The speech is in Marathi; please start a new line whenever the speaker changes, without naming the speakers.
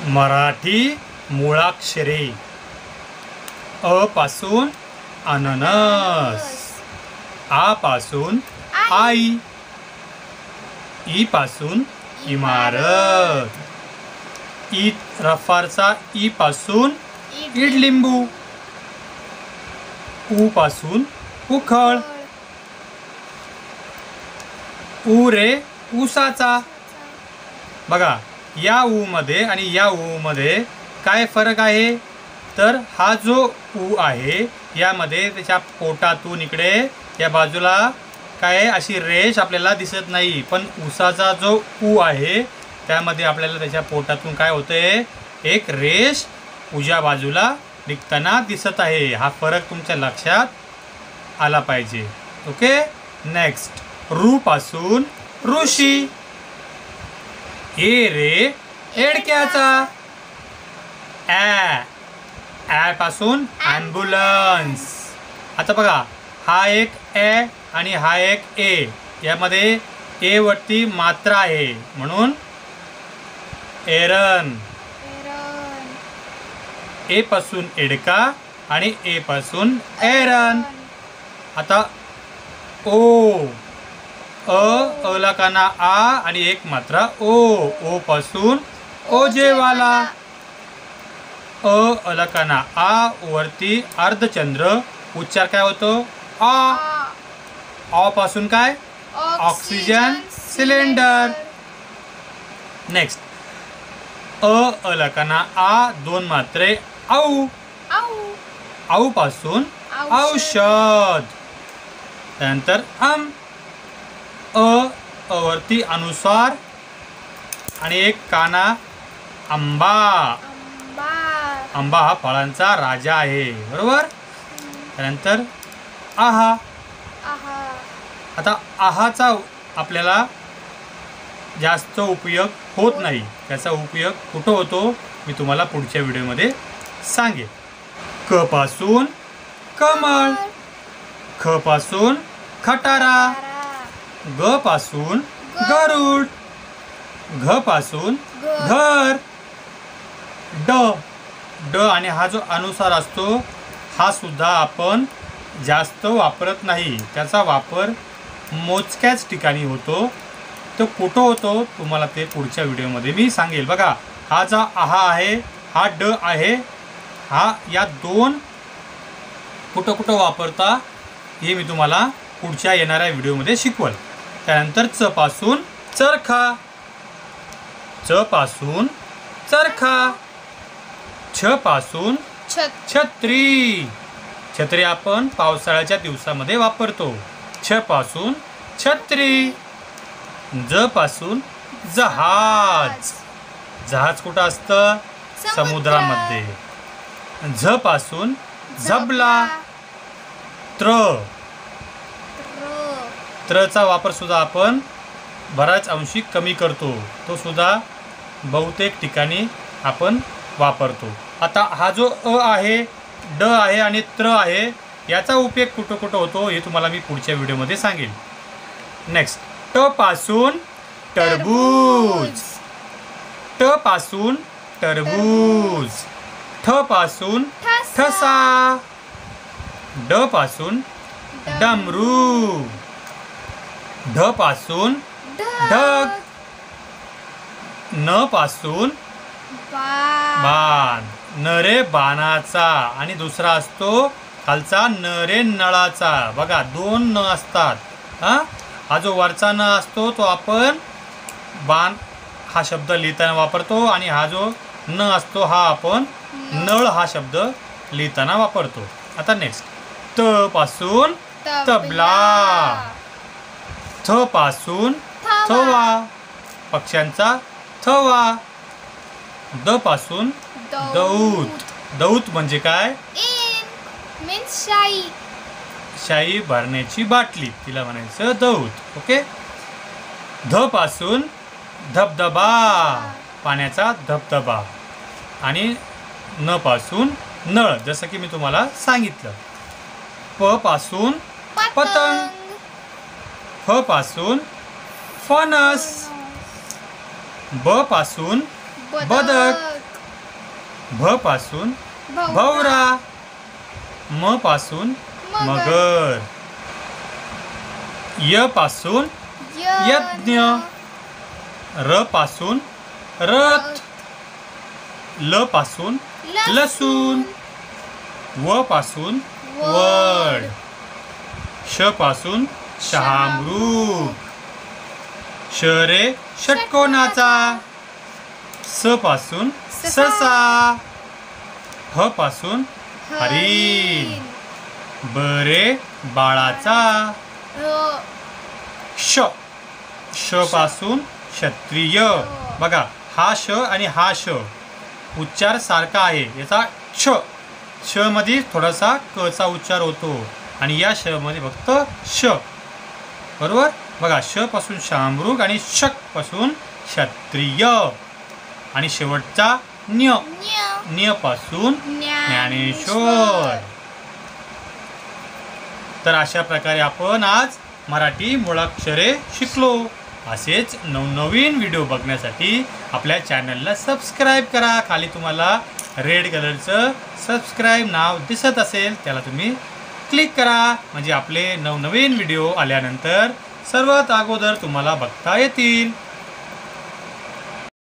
मराठी मुळाक्षरे. अ पासून अननस, आ पासून आई, ई पासून इमारत, ई रफारचा ई पासून इडलिंबू, उ पासून उखळ, ऊ रे ऊसाचा. बघा या ऊ मध्ये आणि या ऊ मध्ये काय फरक आहे, तर हा जो ऊ आहे यामध्ये त्याच्या पोटातून इकडे या बाजूला काय अशी रेष आपल्याला दिसत नाही, पण ऊसाचा जो ऊ आहे त्यामध्ये आपल्याला त्याच्या पोटातून काय होतंय, एक रेष उजव्या बाजूला निघताना दिसत आहे. हा फरक तुमच्या लक्षात आला पाहिजे. ओके. नेक्स्ट रू पासून ऋषी, ए रे एडक्याचा, ॲ पासून ॲम्ब्युलन्स. आता बघा हा एक ए आणि हा एक ए, यामध्ये ए वरती मात्रा आहे म्हणून एरन. ए पासून एडका आणि ए पासून एरन. आता ओ, अला काना आ आणि एक मात्रा ओ पासून ओजेवाला. अला काना आ वरती अर्धचंद्र, उच्चार काय होतो आ पासून काय ऑक्सिजन सिलेंडर. नेक्स्ट अला काना आ दोन मात्रे औ पासून औषध. त्यानंतर वरती अनुसार आणि एक काना आंबा. आंबा हा फळांचा राजा आहे, बरोबर. त्यानंतर आहा. आता आहाचा आपल्याला जास्त उपयोग होत नाही, त्याचा उपयोग कुठं होतो मी तुम्हाला पुढच्या व्हिडिओमध्ये सांगेन. क पासून कमळ, ख पासून खटारा, ग पासून गरुड, घ पासून घर, ड आणि हा जो अनुसार असतो हा सुद्धा आपण जास्त वापरत नाही, त्याचा वापर मोजक्याच ठिकाणी होतो. तो कुठं होतो तुम्हाला ते पुढच्या व्हिडिओमध्ये मी सांगेल. बघा हा जो आहा आहे हा ड आहे, हा या दोन कुठं कुठं वापरता हे मी तुम्हाला पुढच्या येणाऱ्या व्हिडिओमध्ये शिकवल. त्यानंतर च पासून चरखा, च पासून चरखा, छ पासून छत्री. छत्री आपण पावसाळ्याच्या दिवसामध्ये वापरतो. छ पासून छत्री. ज पासून जहाज, जहाज कुठं असतं समुद्रामध्ये. झ पासून झबला. त्रचा वापर सुद्धा आपण बऱ्याच अंशी कमी करतो, तो सुद्धा बहुतेक ठिकाणी आपण वापरतो. आता हा जो अ आहे, ड आहे आणि त्र आहे, याचा उपयोग कुठं कुठं होतो हे तुम्हाला मी पुढच्या व्हिडिओमध्ये सांगेन. नेक्स्ट ट पासून टरबूज, ट पासून टरबूज. ठ पासून ठसा, ड पासून डमरू, ढ पासून ढग, न पासून बाण. न रे बाणाचा आणि दुसरा असतो खालचा न रे नळाचा. बघा दोन न असतात. हा जो वरचा न असतो तो आपण बाण हा शब्द लिहिताना वापरतो आणि हा जो न असतो हा आपण नळ हा शब्द लिहिताना वापरतो. आता नेक्स्ट त पासून तबला, थ पासून थवा, पक्ष्यांचा थवा. द पासून दौत. दौत म्हणजे काय, शाई भरण्याची बाटली, तिला म्हणायचं दौत. ओके. ध पासून धबधबा, पाण्याचा धबधबा. आणि न पासून नळ, जसं की मी तुम्हाला सांगितलं. प पासून पतंग, फ पासून फणस, ब पासून बदक, भ पासून भवरा, म पासून मगर, य पासून यज्ञ, र पासून रथ, ल पासून लसूण, व पासून वड, श पासून शहामृग, श रे षटकोनाचा, स पासून ससा, ह पासून हरिण, ब रे बाळाचा, श पासून क्षत्रिय. बघा हा श आणि हा श उच्चार सारखा आहे. याचा श मध्ये थोडासा क चा उच्चार होतो आणि या श मध्ये फक्त श. बरोबर. बघा श पासून शामृग आणि शक पासून क्षत्रिय आणि शेवटचा न्य पासून ज्ञानेश्वर. तर अशा प्रकारे आपण आज मराठी मुळाक्षरे शिकलो. असेच नवनवीन व्हिडिओ बघण्यासाठी आपल्या चॅनलला सबस्क्राईब करा. खाली तुम्हाला रेड कलरचं सबस्क्राईब नाव दिसत असेल त्याला तुम्ही क्लिक करा, म्हणजे आपले नवनवीन व्हिडिओ आल्यानंतर सर्वात अगोदर तुम्हाला बघता येतील.